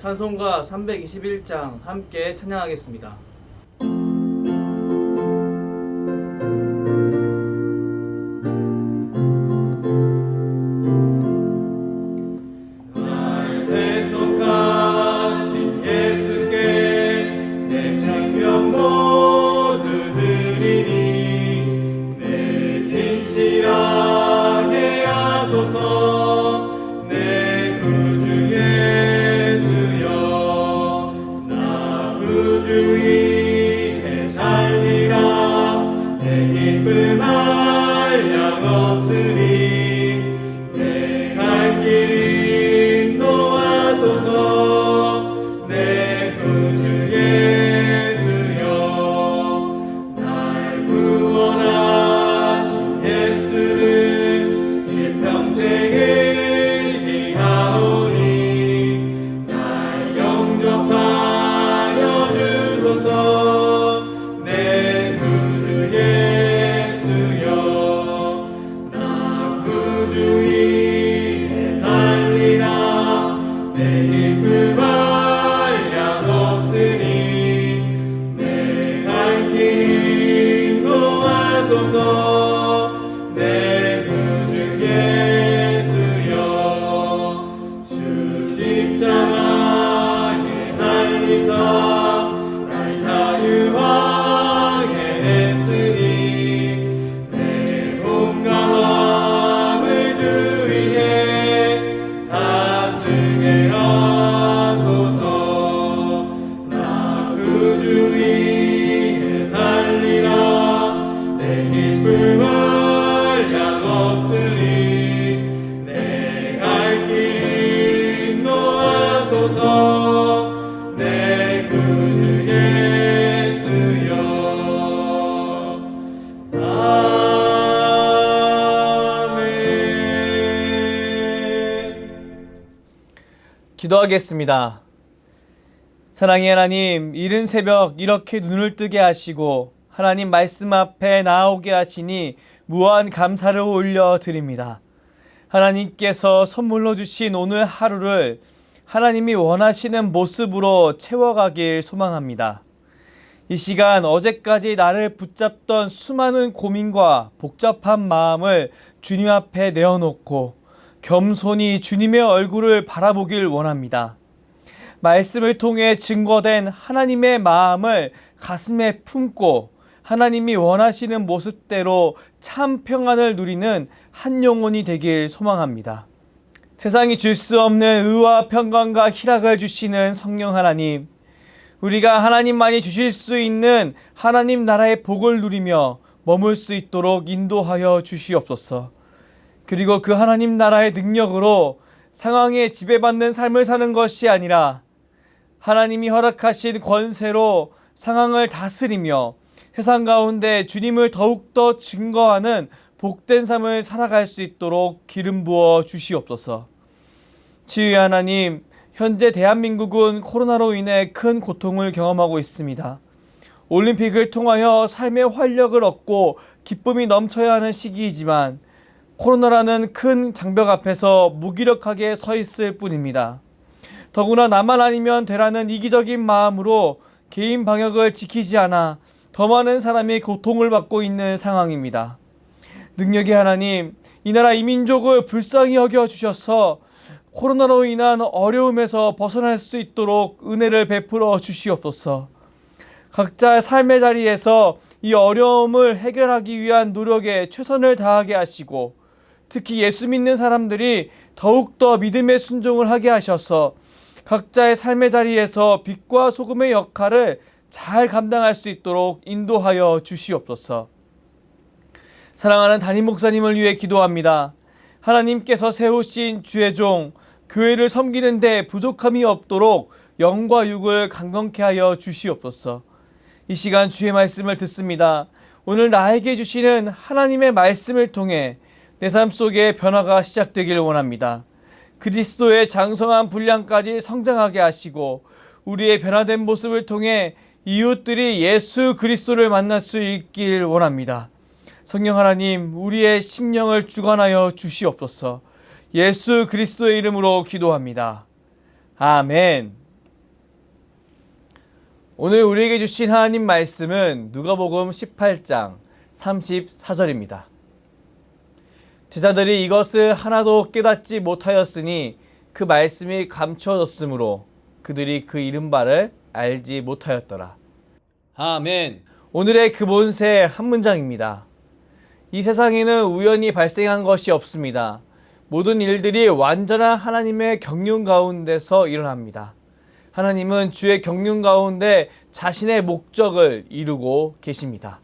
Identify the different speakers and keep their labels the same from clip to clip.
Speaker 1: 찬송가 321장 함께 찬양하겠습니다. 날 대속하신 예수께 내 생명 모두 드리니 내 진실하게 하소서. 내 구주 예수여, 나 구주 위에 살리라. 내 기쁨 한량 없으니 내 갈 길 인도하소서. 내 구주 예수여, 날 구원하신 예수를 일평생 의지하오니 날 영접하여 주소서. 내 구주 예수여, 나 구주 위에 살리라. 내 기쁨 한량 없으니 내 갈 길 인도하소서. 내 구주 예수여, 주 십자가에 달리사 날 자유하게 했으니 내 몸과 마음을 주 위에 다 쓰게 하소서. 나 구주 위에 살리라. 내 기쁨 한량 없으니 내 갈 길 인도하소서. 내 구주 예수여. 아멘. 기도하겠습니다. 사랑의 하나님, 이른 새벽 이렇게 눈을 뜨게 하시고 하나님 말씀 앞에 나오게 하시니 무한 감사를 올려드립니다. 하나님께서 선물로 주신 오늘 하루를 하나님이 원하시는 모습으로 채워가길 소망합니다. 이 시간 어제까지 나를 붙잡던 수많은 고민과 복잡한 마음을 주님 앞에 내어놓고 겸손히 주님의 얼굴을 바라보길 원합니다. 말씀을 통해 증거된 하나님의 마음을 가슴에 품고 하나님이 원하시는 모습대로 참 평안을 누리는 한 영혼이 되길 소망합니다. 세상이 줄 수 없는 의와 평강과 희락을 주시는 성령 하나님, 우리가 하나님만이 주실 수 있는 하나님 나라의 복을 누리며 머물 수 있도록 인도하여 주시옵소서. 그리고 그 하나님 나라의 능력으로 상황에 지배받는 삶을 사는 것이 아니라 하나님이 허락하신 권세로 상황을 다스리며 세상 가운데 주님을 더욱더 증거하는 복된 삶을 살아갈 수 있도록 기름 부어 주시옵소서. 지휘 하나님, 현재 대한민국은 코로나로 인해 큰 고통을 경험하고 있습니다. 올림픽을 통하여 삶의 활력을 얻고 기쁨이 넘쳐야 하는 시기이지만 코로나라는 큰 장벽 앞에서 무기력하게 서 있을 뿐입니다. 더구나 나만 아니면 되라는 이기적인 마음으로 개인 방역을 지키지 않아 더 많은 사람이 고통을 받고 있는 상황입니다. 능력의 하나님, 이 나라 이 민족을 불쌍히 여겨주셔서 코로나로 인한 어려움에서 벗어날 수 있도록 은혜를 베풀어 주시옵소서. 각자의 삶의 자리에서 이 어려움을 해결하기 위한 노력에 최선을 다하게 하시고 특히 예수 믿는 사람들이 더욱더 믿음의 순종을 하게 하셔서 각자의 삶의 자리에서 빛과 소금의 역할을 잘 감당할 수 있도록 인도하여 주시옵소서. 사랑하는 담임 목사님을 위해 기도합니다. 하나님께서 세우신 주의 종, 교회를 섬기는 데 부족함이 없도록 영과 육을 강건케 하여 주시옵소서. 이 시간 주의 말씀을 듣습니다. 오늘 나에게 주시는 하나님의 말씀을 통해 내 삶 속에 변화가 시작되길 원합니다. 그리스도의 장성한 분량까지 성장하게 하시고 우리의 변화된 모습을 통해 이웃들이 예수 그리스도를 만날 수 있길 원합니다. 성령 하나님, 우리의 심령을 주관하여 주시옵소서. 예수 그리스도의 이름으로 기도합니다. 아멘. 오늘 우리에게 주신 하나님 말씀은 누가복음 18장 34절입니다. 제자들이 이것을 하나도 깨닫지 못하였으니 그 말씀이 감추어졌으므로 그들이 그 이른 바를 알지 못하였더라. 아멘. 오늘의 기본세 한 문장입니다. 이 세상에는 우연히 발생한 것이 없습니다. 모든 일들이 완전한 하나님의 경륜 가운데서 일어납니다. 하나님은 주의 경륜 가운데 자신의 목적을 이루고 계십니다.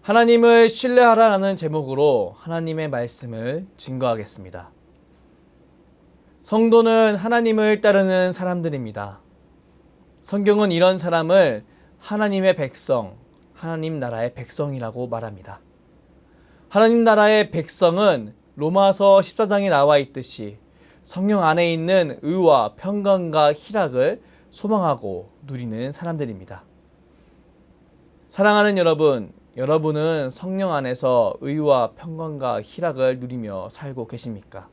Speaker 1: 하나님을 신뢰하라는 제목으로 하나님의 말씀을 증거하겠습니다. 성도는 하나님을 따르는 사람들입니다. 성경은 이런 사람을 하나님의 백성, 하나님 나라의 백성이라고 말합니다. 하나님 나라의 백성은 로마서 14장에 나와 있듯이 성령 안에 있는 의와 평강과 희락을 소망하고 누리는 사람들입니다. 사랑하는 여러분, 여러분은 성령 안에서 의와 평강과 희락을 누리며 살고 계십니까?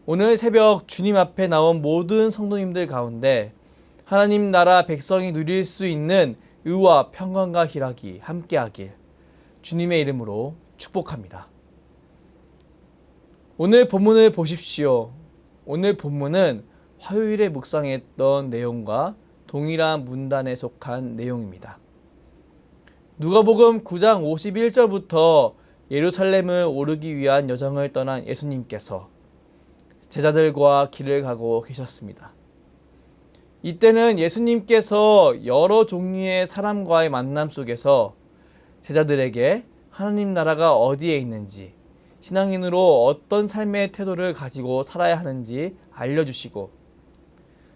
Speaker 1: 오늘 새벽 주님 앞에 나온 모든 성도님들 가운데 하나님 나라 백성이 누릴 수 있는 의와 평강과 희락이 함께하길 주님의 이름으로 축복합니다. 오늘 본문을 보십시오. 오늘 본문은 화요일에 묵상했던 내용과 동일한 문단에 속한 내용입니다. 누가복음 9장 51절부터 예루살렘을 오르기 위한 여정을 떠난 예수님께서 제자들과 길을 가고 계셨습니다. 이때는 예수님께서 여러 종류의 사람과의 만남 속에서 제자들에게 하나님 나라가 어디에 있는지, 신앙인으로 어떤 삶의 태도를 가지고 살아야 하는지 알려주시고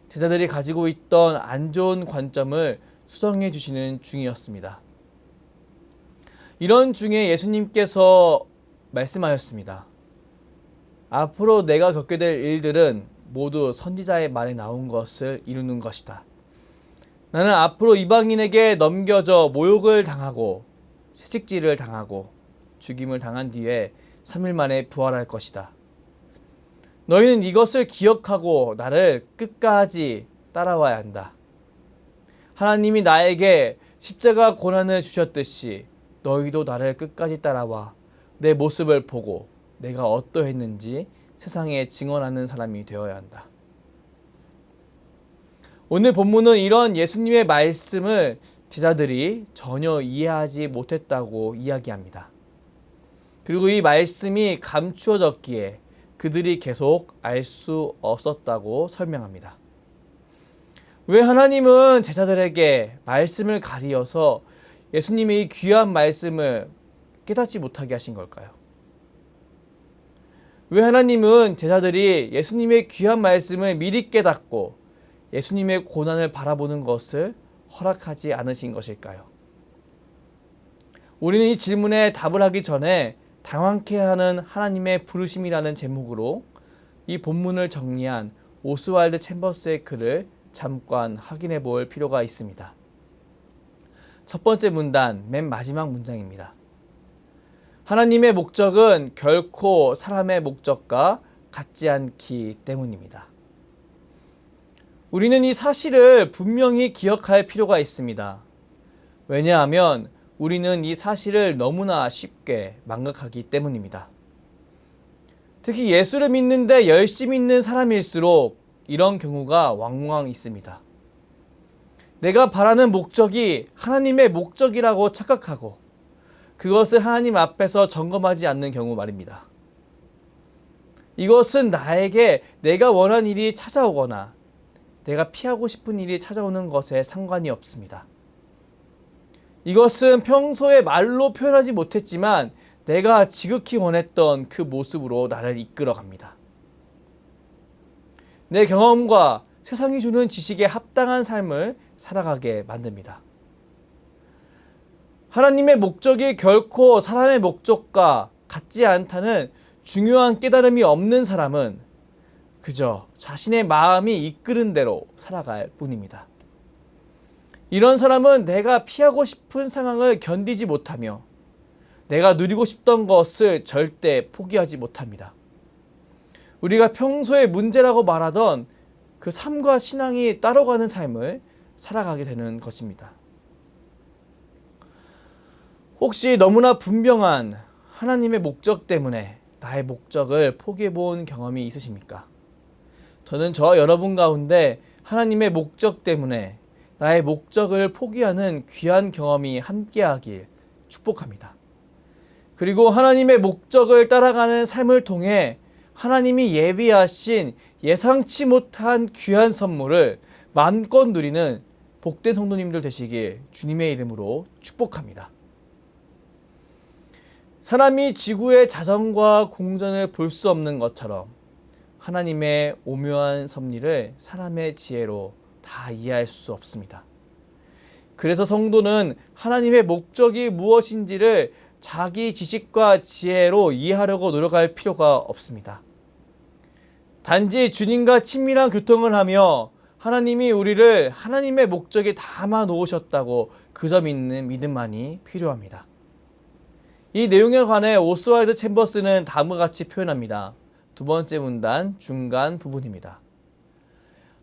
Speaker 1: 제자들이 가지고 있던 안 좋은 관점을 수정해 주시는 중이었습니다. 이런 중에 예수님께서 말씀하셨습니다. 앞으로 내가 겪게 될 일들은 모두 선지자의 말에 나온 것을 이루는 것이다. 나는 앞으로 이방인에게 넘겨져 모욕을 당하고 채찍질을 당하고 죽임을 당한 뒤에 3일 만에 부활할 것이다. 너희는 이것을 기억하고 나를 끝까지 따라와야 한다. 하나님이 나에게 십자가 고난을 주셨듯이 너희도 나를 끝까지 따라와 내 모습을 보고 내가 어떠했는지 세상에 증언하는 사람이 되어야 한다. 오늘 본문은 이런 예수님의 말씀을 제자들이 전혀 이해하지 못했다고 이야기합니다. 그리고 이 말씀이 감추어졌기에 그들이 계속 알 수 없었다고 설명합니다. 왜 하나님은 제자들에게 말씀을 가리어서 예수님의 이 귀한 말씀을 깨닫지 못하게 하신 걸까요? 왜 하나님은 제자들이 예수님의 귀한 말씀을 미리 깨닫고 예수님의 고난을 바라보는 것을 허락하지 않으신 것일까요? 우리는 이 질문에 답을 하기 전에 당황케 하는 하나님의 부르심이라는 제목으로 이 본문을 정리한 오스왈드 챔버스의 글을 잠깐 확인해 볼 필요가 있습니다. 첫 번째 문단, 맨 마지막 문장입니다. 하나님의 목적은 결코 사람의 목적과 같지 않기 때문입니다. 우리는 이 사실을 분명히 기억할 필요가 있습니다. 왜냐하면 우리는 이 사실을 너무나 쉽게 망각하기 때문입니다. 특히 예수를 믿는데 열심히 믿는 사람일수록 이런 경우가 왕왕 있습니다. 내가 바라는 목적이 하나님의 목적이라고 착각하고 그것을 하나님 앞에서 점검하지 않는 경우 말입니다. 이것은 나에게 내가 원하는 일이 찾아오거나 내가 피하고 싶은 일이 찾아오는 것에 상관이 없습니다. 이것은 평소에 말로 표현하지 못했지만 내가 지극히 원했던 그 모습으로 나를 이끌어 갑니다. 내 경험과 세상이 주는 지식에 합당한 삶을 살아가게 만듭니다. 하나님의 목적이 결코 사람의 목적과 같지 않다는 중요한 깨달음이 없는 사람은 그저 자신의 마음이 이끄는 대로 살아갈 뿐입니다. 이런 사람은 내가 피하고 싶은 상황을 견디지 못하며 내가 누리고 싶던 것을 절대 포기하지 못합니다. 우리가 평소에 문제라고 말하던 그 삶과 신앙이 따로 가는 삶을 살아가게 되는 것입니다. 혹시 너무나 분명한 하나님의 목적 때문에 나의 목적을 포기해 본 경험이 있으십니까? 저는 저와 여러분 가운데 하나님의 목적 때문에 나의 목적을 포기하는 귀한 경험이 함께하길 축복합니다. 그리고 하나님의 목적을 따라가는 삶을 통해 하나님이 예비하신 예상치 못한 귀한 선물을 마음껏 누리는 복된 성도님들 되시길 주님의 이름으로 축복합니다. 사람이 지구의 자전과 공전을 볼 수 없는 것처럼 하나님의 오묘한 섭리를 사람의 지혜로 다 이해할 수 없습니다. 그래서 성도는 하나님의 목적이 무엇인지를 자기 지식과 지혜로 이해하려고 노력할 필요가 없습니다. 단지 주님과 친밀한 교통을 하며 하나님이 우리를 하나님의 목적에 담아 놓으셨다고 그 점 있는 믿음만이 필요합니다. 이 내용에 관해 오스왈드 챔버스는 다음과 같이 표현합니다. 두 번째 문단 중간 부분입니다.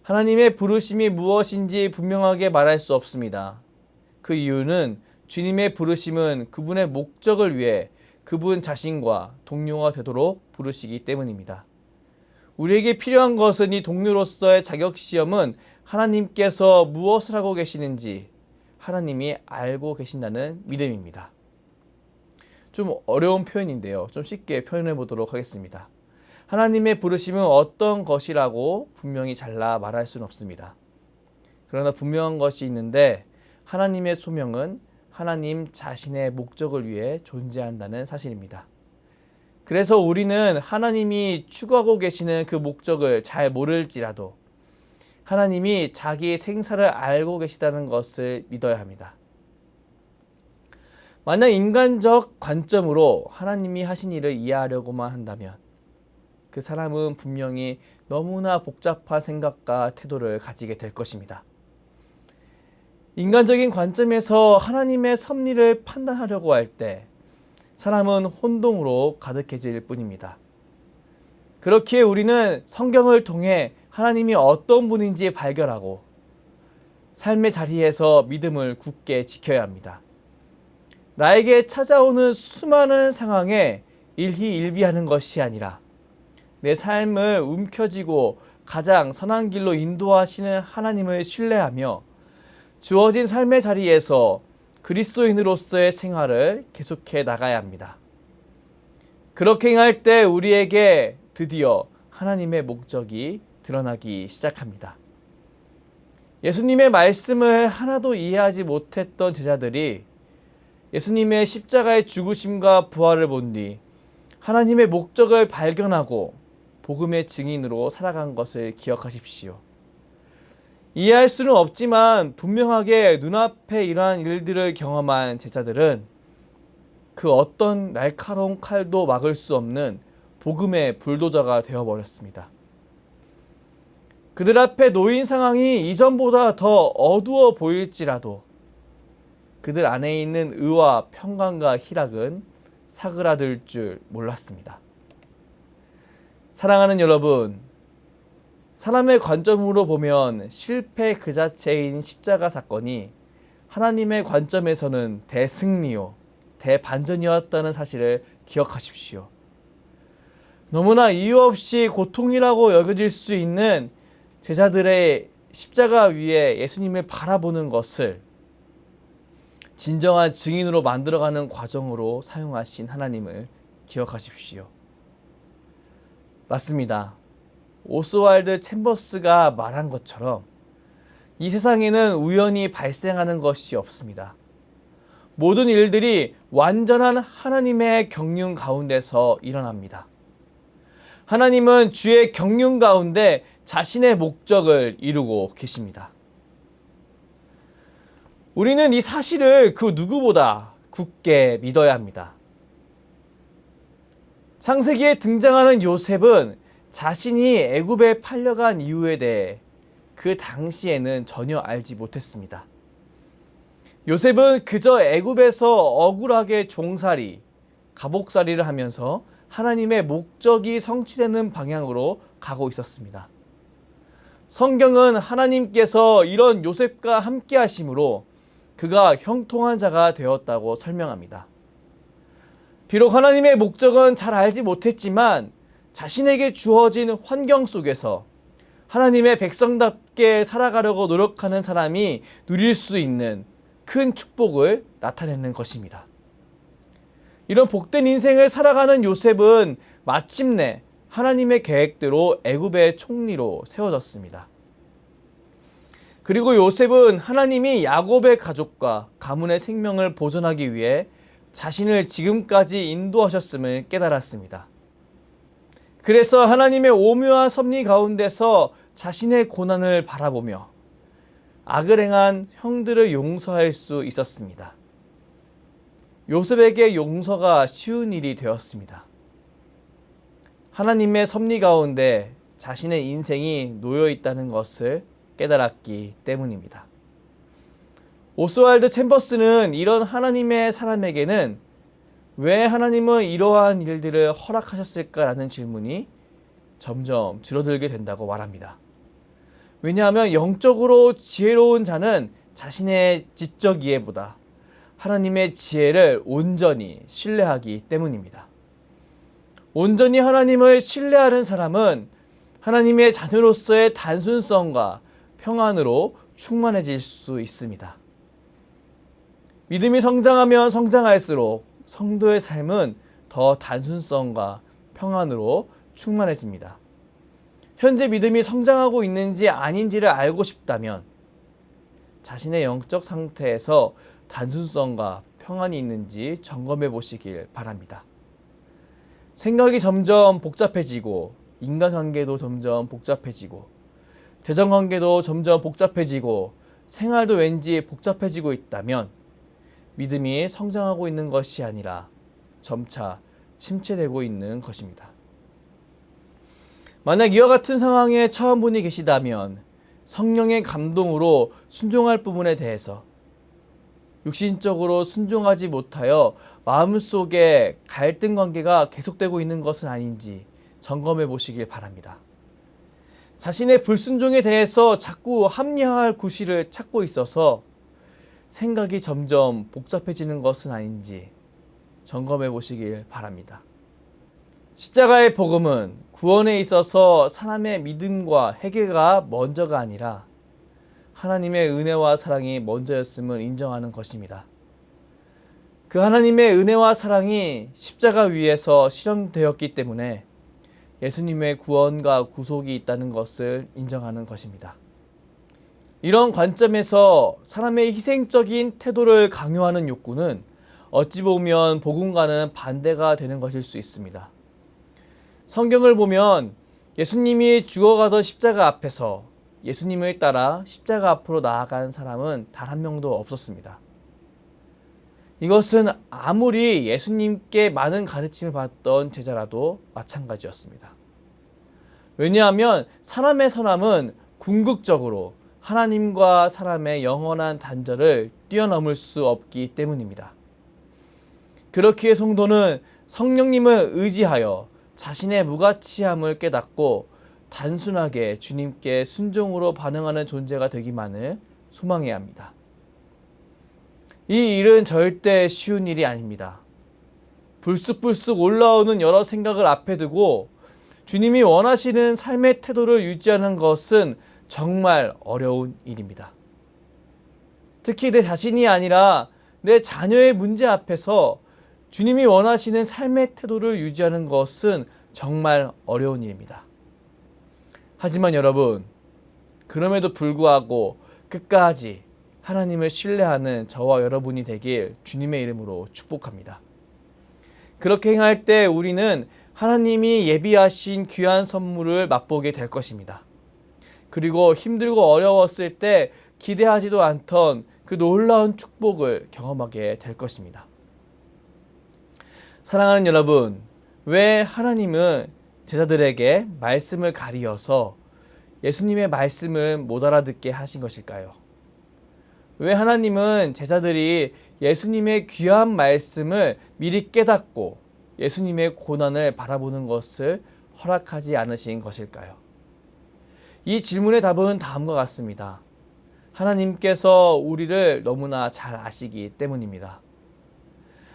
Speaker 1: 하나님의 부르심이 무엇인지 분명하게 말할 수 없습니다. 그 이유는 주님의 부르심은 그분의 목적을 위해 그분 자신과 동료가 되도록 부르시기 때문입니다. 우리에게 필요한 것은 이 동료로서의 자격시험은 하나님께서 무엇을 하고 계시는지 하나님이 알고 계신다는 믿음입니다. 좀 어려운 표현인데요. 좀 쉽게 표현해 보도록 하겠습니다. 하나님의 부르심은 어떤 것이라고 분명히 잘라 말할 수는 없습니다. 그러나 분명한 것이 있는데 하나님의 소명은 하나님 자신의 목적을 위해 존재한다는 사실입니다. 그래서 우리는 하나님이 추구하고 계시는 그 목적을 잘 모를지라도 하나님이 자기 생사를 알고 계시다는 것을 믿어야 합니다. 만약 인간적 관점으로 하나님이 하신 일을 이해하려고만 한다면 그 사람은 분명히 너무나 복잡한 생각과 태도를 가지게 될 것입니다. 인간적인 관점에서 하나님의 섭리를 판단하려고 할 때 사람은 혼동으로 가득해질 뿐입니다. 그렇기에 우리는 성경을 통해 하나님이 어떤 분인지 발견하고 삶의 자리에서 믿음을 굳게 지켜야 합니다. 나에게 찾아오는 수많은 상황에 일희일비하는 것이 아니라 내 삶을 움켜쥐고 가장 선한 길로 인도하시는 하나님을 신뢰하며 주어진 삶의 자리에서 그리스도인으로서의 생활을 계속해 나가야 합니다. 그렇게 행할 때 우리에게 드디어 하나님의 목적이 드러나기 시작합니다. 예수님의 말씀을 하나도 이해하지 못했던 제자들이 예수님의 십자가의 죽으심과 부활을 본 뒤 하나님의 목적을 발견하고 복음의 증인으로 살아간 것을 기억하십시오. 이해할 수는 없지만 분명하게 눈앞에 이러한 일들을 경험한 제자들은 그 어떤 날카로운 칼도 막을 수 없는 복음의 불도저가 되어버렸습니다. 그들 앞에 놓인 상황이 이전보다 더 어두워 보일지라도 그들 안에 있는 의와 평강과 희락은 사그라들 줄 몰랐습니다. 사랑하는 여러분, 사람의 관점으로 보면 실패 그 자체인 십자가 사건이 하나님의 관점에서는 대승리요, 대반전이었다는 사실을 기억하십시오. 너무나 이유 없이 고통이라고 여겨질 수 있는 제자들의 십자가 위에 예수님을 바라보는 것을 진정한 증인으로 만들어가는 과정으로 사용하신 하나님을 기억하십시오. 맞습니다. 오스왈드 챔버스가 말한 것처럼 이 세상에는 우연히 발생하는 것이 없습니다. 모든 일들이 완전한 하나님의 경륜 가운데서 일어납니다. 하나님은 주의 경륜 가운데 자신의 목적을 이루고 계십니다. 우리는 이 사실을 그 누구보다 굳게 믿어야 합니다. 창세기에 등장하는 요셉은 자신이 애굽에 팔려간 이유에 대해 그 당시에는 전혀 알지 못했습니다. 요셉은 그저 애굽에서 억울하게 종살이, 갑옥살이를 하면서 하나님의 목적이 성취되는 방향으로 가고 있었습니다. 성경은 하나님께서 이런 요셉과 함께 하심으로 그가 형통한 자가 되었다고 설명합니다. 비록 하나님의 목적은 잘 알지 못했지만 자신에게 주어진 환경 속에서 하나님의 백성답게 살아가려고 노력하는 사람이 누릴 수 있는 큰 축복을 나타내는 것입니다. 이런 복된 인생을 살아가는 요셉은 마침내 하나님의 계획대로 애굽의 총리로 세워졌습니다. 그리고 요셉은 하나님이 야곱의 가족과 가문의 생명을 보존하기 위해 자신을 지금까지 인도하셨음을 깨달았습니다. 그래서 하나님의 오묘한 섭리 가운데서 자신의 고난을 바라보며 악을 행한 형들을 용서할 수 있었습니다. 요셉에게 용서가 쉬운 일이 되었습니다. 하나님의 섭리 가운데 자신의 인생이 놓여 있다는 것을 깨달았기 때문입니다. 오스왈드 챔버스는 이런 하나님의 사람에게는 왜 하나님은 이러한 일들을 허락하셨을까라는 질문이 점점 줄어들게 된다고 말합니다. 왜냐하면 영적으로 지혜로운 자는 자신의 지적 이해보다 하나님의 지혜를 온전히 신뢰하기 때문입니다. 온전히 하나님을 신뢰하는 사람은 하나님의 자녀로서의 단순성과 평안으로 충만해질 수 있습니다. 믿음이 성장하면 성장할수록 성도의 삶은 더 단순성과 평안으로 충만해집니다. 현재 믿음이 성장하고 있는지 아닌지를 알고 싶다면 자신의 영적 상태에서 단순성과 평안이 있는지 점검해 보시길 바랍니다. 생각이 점점 복잡해지고 인간관계도 점점 복잡해지고 대정관계도 점점 복잡해지고 생활도 왠지 복잡해지고 있다면 믿음이 성장하고 있는 것이 아니라 점차 침체되고 있는 것입니다. 만약 이와 같은 상황에 처한 분이 계시다면 성령의 감동으로 순종할 부분에 대해서 육신적으로 순종하지 못하여 마음속에 갈등 관계가 계속되고 있는 것은 아닌지 점검해 보시길 바랍니다. 자신의 불순종에 대해서 자꾸 합리화할 구실을 찾고 있어서 생각이 점점 복잡해지는 것은 아닌지 점검해 보시길 바랍니다. 십자가의 복음은 구원에 있어서 사람의 믿음과 회개가 먼저가 아니라 하나님의 은혜와 사랑이 먼저였음을 인정하는 것입니다. 그 하나님의 은혜와 사랑이 십자가 위에서 실현되었기 때문에 예수님의 구원과 구속이 있다는 것을 인정하는 것입니다. 이런 관점에서 사람의 희생적인 태도를 강요하는 욕구는 어찌 보면 복음과는 반대가 되는 것일 수 있습니다. 성경을 보면 예수님이 죽어가던 십자가 앞에서 예수님을 따라 십자가 앞으로 나아간 사람은 단 한 명도 없었습니다. 이것은 아무리 예수님께 많은 가르침을 받던 제자라도 마찬가지였습니다. 왜냐하면 사람의 선함은 궁극적으로 하나님과 사람의 영원한 단절을 뛰어넘을 수 없기 때문입니다. 그렇기에 성도는 성령님을 의지하여 자신의 무가치함을 깨닫고 단순하게 주님께 순종으로 반응하는 존재가 되기만을 소망해야 합니다. 이 일은 절대 쉬운 일이 아닙니다. 불쑥불쑥 올라오는 여러 생각을 앞에 두고 주님이 원하시는 삶의 태도를 유지하는 것은 정말 어려운 일입니다. 특히 내 자신이 아니라 내 자녀의 문제 앞에서 주님이 원하시는 삶의 태도를 유지하는 것은 정말 어려운 일입니다. 하지만 여러분, 그럼에도 불구하고 끝까지 하나님을 신뢰하는 저와 여러분이 되길 주님의 이름으로 축복합니다. 그렇게 행할 때 우리는 하나님이 예비하신 귀한 선물을 맛보게 될 것입니다. 그리고 힘들고 어려웠을 때 기대하지도 않던 그 놀라운 축복을 경험하게 될 것입니다. 사랑하는 여러분, 왜 하나님은 제자들에게 말씀을 가리어서 예수님의 말씀을 못 알아듣게 하신 것일까요? 왜 하나님은 제자들이 예수님의 귀한 말씀을 미리 깨닫고 예수님의 고난을 바라보는 것을 허락하지 않으신 것일까요? 이 질문의 답은 다음과 같습니다. 하나님께서 우리를 너무나 잘 아시기 때문입니다.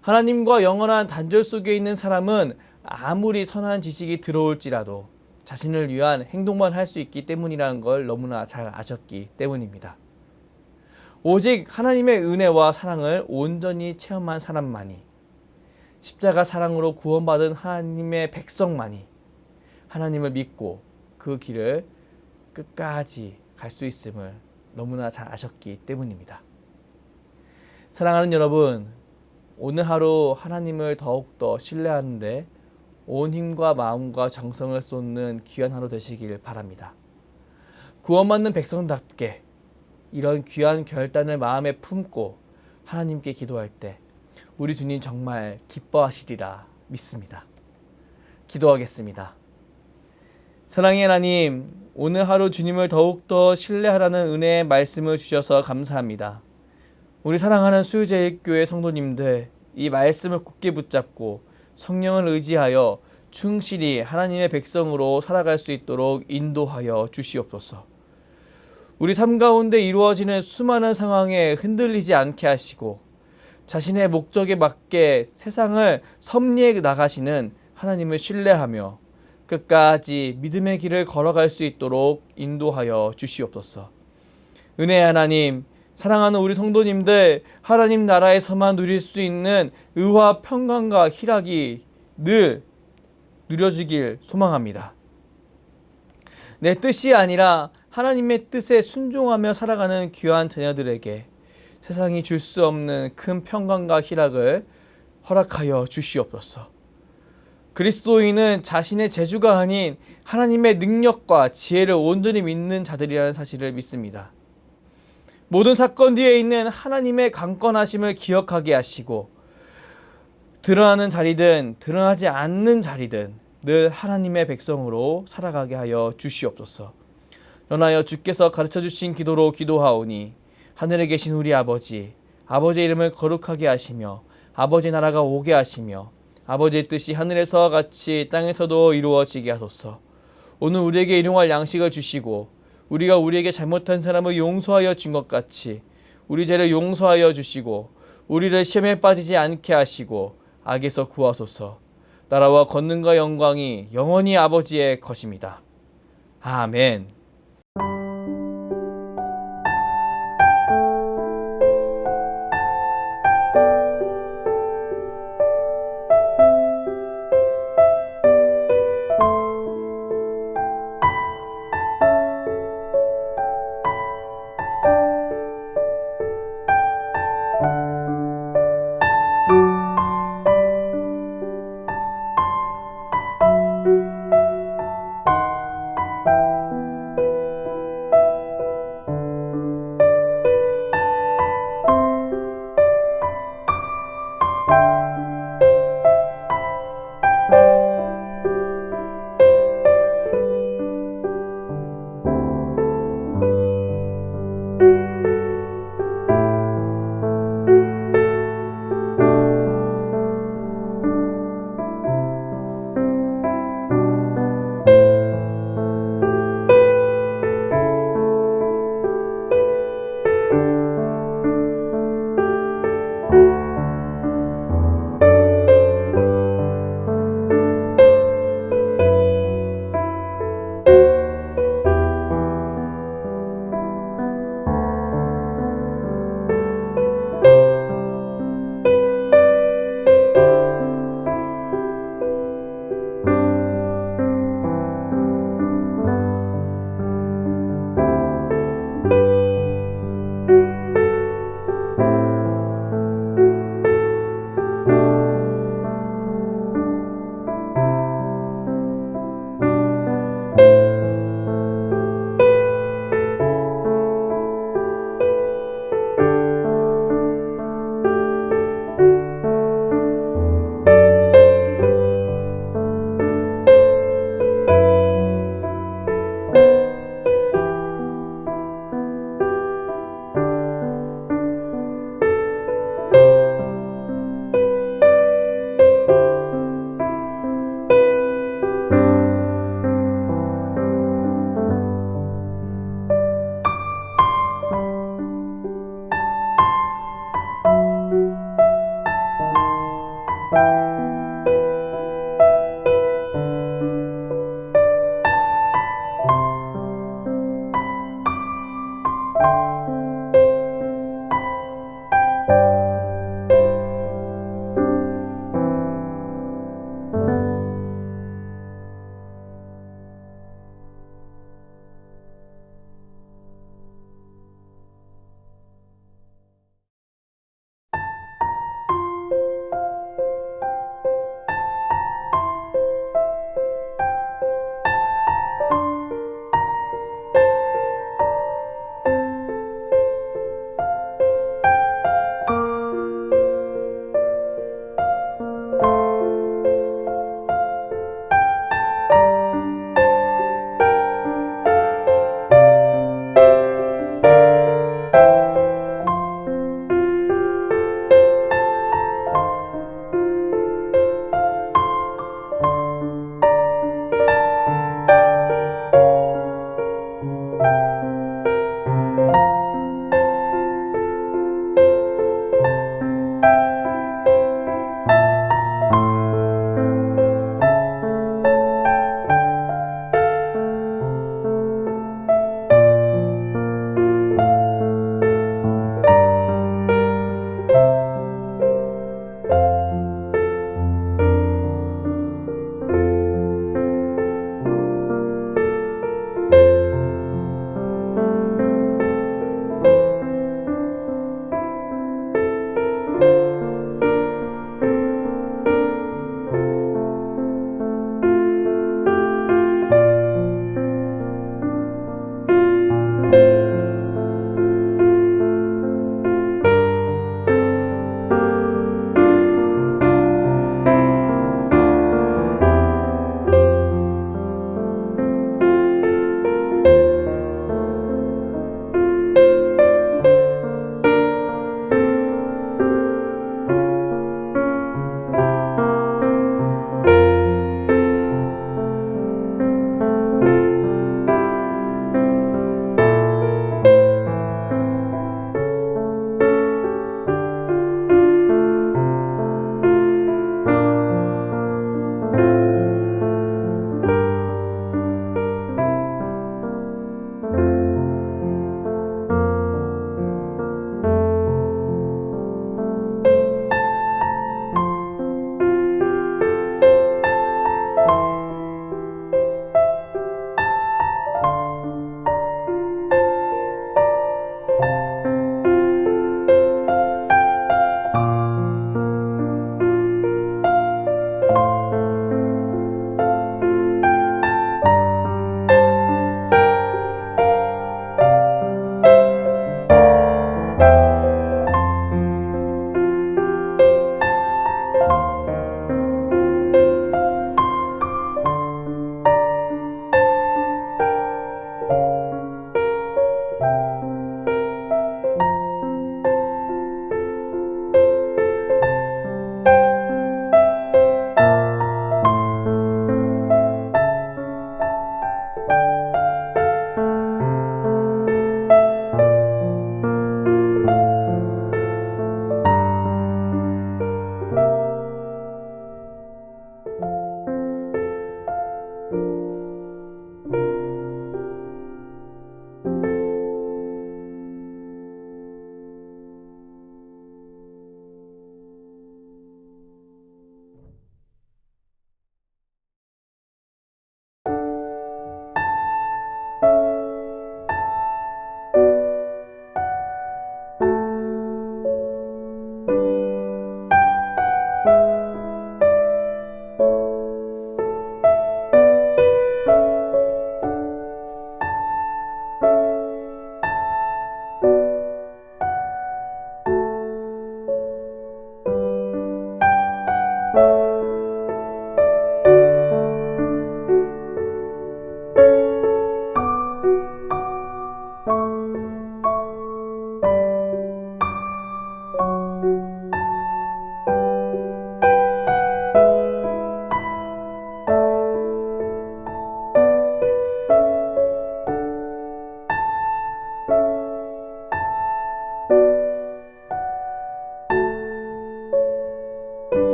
Speaker 1: 하나님과 영원한 단절 속에 있는 사람은 아무리 선한 지식이 들어올지라도 자신을 위한 행동만 할 수 있기 때문이라는 걸 너무나 잘 아셨기 때문입니다. 오직 하나님의 은혜와 사랑을 온전히 체험한 사람만이, 십자가 사랑으로 구원받은 하나님의 백성만이 하나님을 믿고 그 길을 끝까지 갈 수 있음을 너무나 잘 아셨기 때문입니다. 사랑하는 여러분, 오늘 하루 하나님을 더욱더 신뢰하는데 온 힘과 마음과 정성을 쏟는 귀한 하루 되시길 바랍니다. 구원받는 백성답게 이런 귀한 결단을 마음에 품고 하나님께 기도할 때 우리 주님 정말 기뻐하시리라 믿습니다. 기도하겠습니다. 사랑의 하나님, 오늘 하루 주님을 더욱더 신뢰하라는 은혜의 말씀을 주셔서 감사합니다. 우리 사랑하는 수유제일교회 성도님들, 이 말씀을 굳게 붙잡고 성령을 의지하여 충실히 하나님의 백성으로 살아갈 수 있도록 인도하여 주시옵소서. 우리 삶 가운데 이루어지는 수많은 상황에 흔들리지 않게 하시고 자신의 목적에 맞게 세상을 섭리해 나가시는 하나님을 신뢰하며 끝까지 믿음의 길을 걸어갈 수 있도록 인도하여 주시옵소서. 은혜의 하나님, 사랑하는 우리 성도님들, 하나님 나라에서만 누릴 수 있는 의와 평강과 희락이 늘 누려지길 소망합니다. 내 뜻이 아니라 하나님의 뜻에 순종하며 살아가는 귀한 자녀들에게 세상이 줄 수 없는 큰 평강과 희락을 허락하여 주시옵소서. 그리스도인은 자신의 재주가 아닌 하나님의 능력과 지혜를 온전히 믿는 자들이라는 사실을 믿습니다. 모든 사건 뒤에 있는 하나님의 강권하심을 기억하게 하시고 드러나는 자리든 드러나지 않는 자리든 늘 하나님의 백성으로 살아가게 하여 주시옵소서. 연하여 주께서 가르쳐 주신 기도로 기도하오니 하늘에 계신 우리 아버지, 아버지의 이름을 거룩하게 하시며 아버지 나라가 오게 하시며 아버지의 뜻이 하늘에서와 같이 땅에서도 이루어지게 하소서. 오늘 우리에게 일용할 양식을 주시고 우리가 우리에게 잘못한 사람을 용서하여 준 것 같이 우리 죄를 용서하여 주시고 우리를 시험에 빠지지 않게 하시고 악에서 구하소서. 나라와 권능과 영광이 영원히 아버지의 것입니다. 아멘.